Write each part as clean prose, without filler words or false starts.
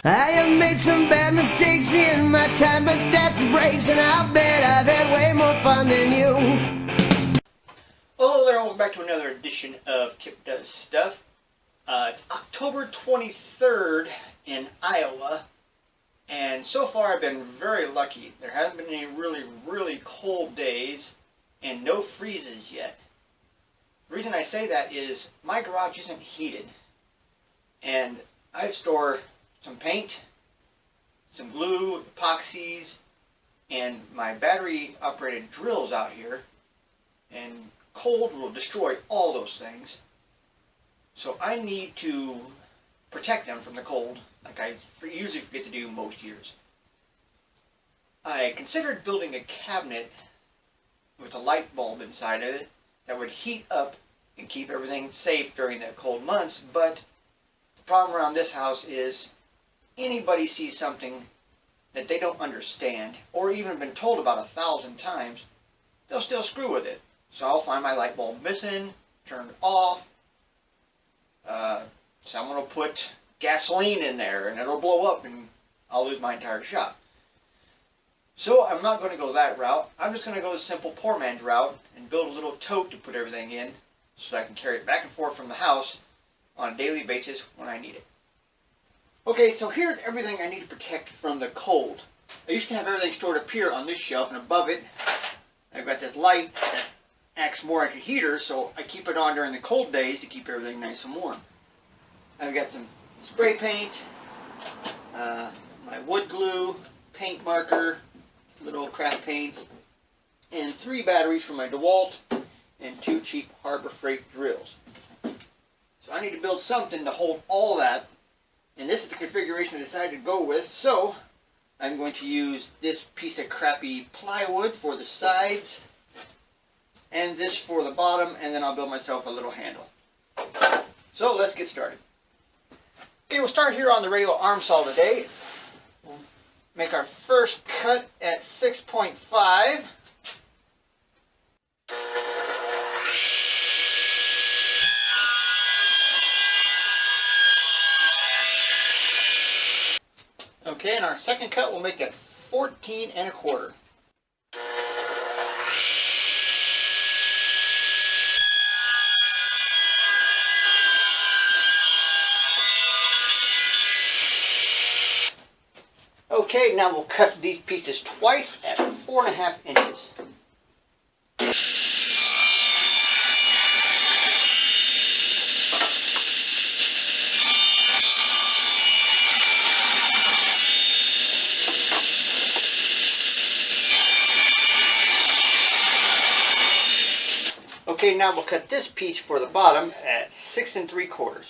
I have made some bad mistakes in my time, but that's the breaks, and I'll bet I've had way more fun than you. Hello there, and welcome back to another edition of Kip Does Stuff. It's October 23rd in Iowa, and so far I've been very lucky. There hasn't been any really cold days, and no freezes yet. The reason I say that is my garage isn't heated, and I store some paint, some glue, epoxies, and my battery-operated drills out here, and cold will destroy all those things. So I need to protect them from the cold, like I usually forget to do most years. I considered building a cabinet with a light bulb inside of it that would heat up and keep everything safe during the cold months, but the problem around this house is anybody sees something that they don't understand or even been told about 1,000 times, they'll still screw with it. So I'll find my light bulb missing, turn it off. Someone will put gasoline in there and it'll blow up and I'll lose my entire shop. So I'm not going to go that route. I'm just going to go the simple poor man's route and build a little tote to put everything in so that I can carry it back and forth from the house on a daily basis when I need it. Okay, so here's everything I need to protect from the cold. I used to have everything stored up here on this shelf, and above it I've got this light that acts more like a heater, so I keep it on during the cold days to keep everything nice and warm. I've got some spray paint, my wood glue, paint marker, little craft paints, and 3 batteries for my DeWalt, and 2 cheap Harbor Freight drills. So I need to build something to hold all that. And this is the configuration I decided to go with, so I'm going to use this piece of crappy plywood for the sides, and this for the bottom, and then I'll build myself a little handle. So let's get started. Okay, we'll start here on the radial arm saw today. We'll make our first cut at 6.5. Okay, and our second cut we'll make at 14 1/4. Okay, now we'll cut these pieces twice at 4.5 inches. Okay, now we'll cut this piece for the bottom at 6 3/4.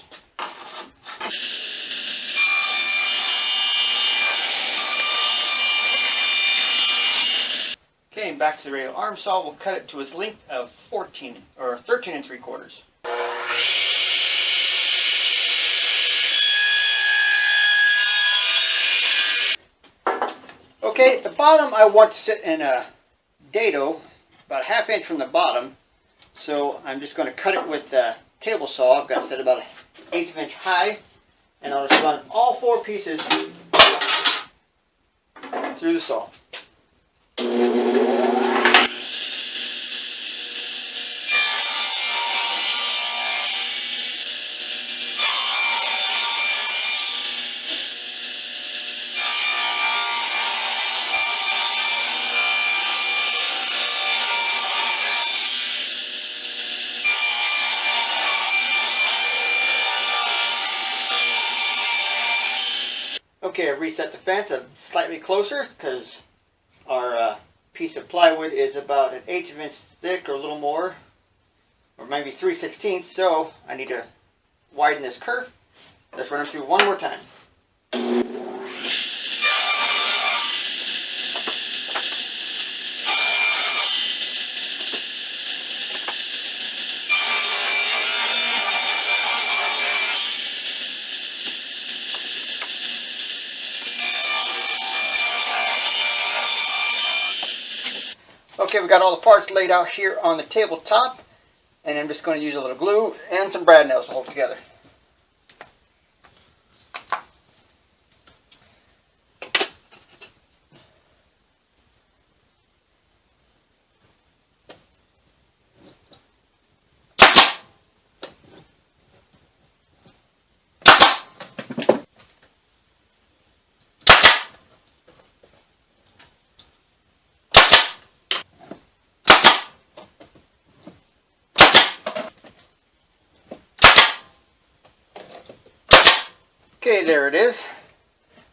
Okay, back to the radial arm saw, we'll cut it to its length of 13 3/4. Okay, at the bottom I want to sit in a dado about 1/2 inch from the bottom. So I'm just going to cut it with the table saw. I've got it set about 1/8 inch high, and I'll just run all 4 pieces through the saw. Okay, I've reset the fence slightly closer because our piece of plywood is about 1/8 inch thick or a little more, or maybe 3/16, so I need to widen this curve. Let's run it through one more time. Okay, we got all the parts laid out here on the tabletop, and I'm just going to use a little glue and some brad nails to hold it together. Okay, there it is.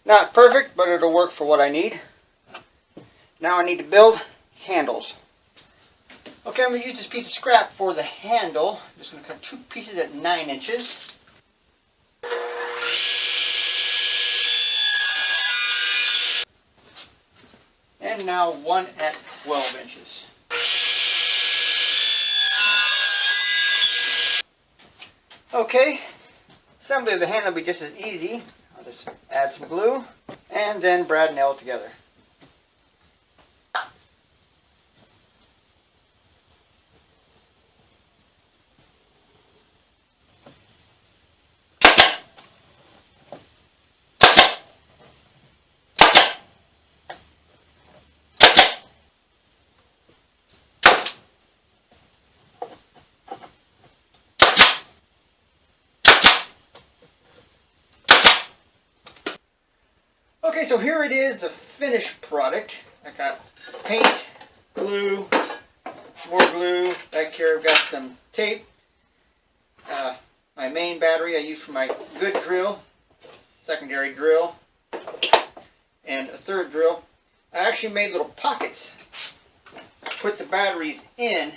Not perfect, but it'll work for what I need. Now I need to build handles. Okay, I'm going to use this piece of scrap for the handle. I'm just going to cut 2 pieces at 9 inches. And now 1 at 12 inches. Okay, assembly of the handle will be just as easy. I'll just add some glue and then brad nail it together. Okay, so here it is, the finished product. I got paint, glue, more glue. Back here I've got some tape. My main battery I use for my good drill, secondary drill, and a third drill. I actually made little pockets to put the batteries in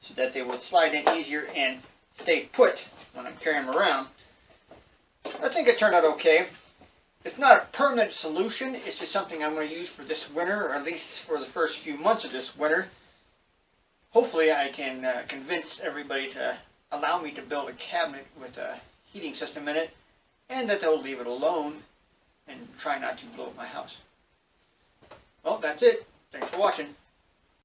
so that they would slide in easier and stay put when I'm carrying them around. I think it turned out okay. It's not a permanent solution. It's just something I'm going to use for this winter, or at least for the first few months of this winter. Hopefully I can convince everybody to allow me to build a cabinet with a heating system in it, and that they'll leave it alone and try not to blow up my house. Well, that's it. Thanks for watching.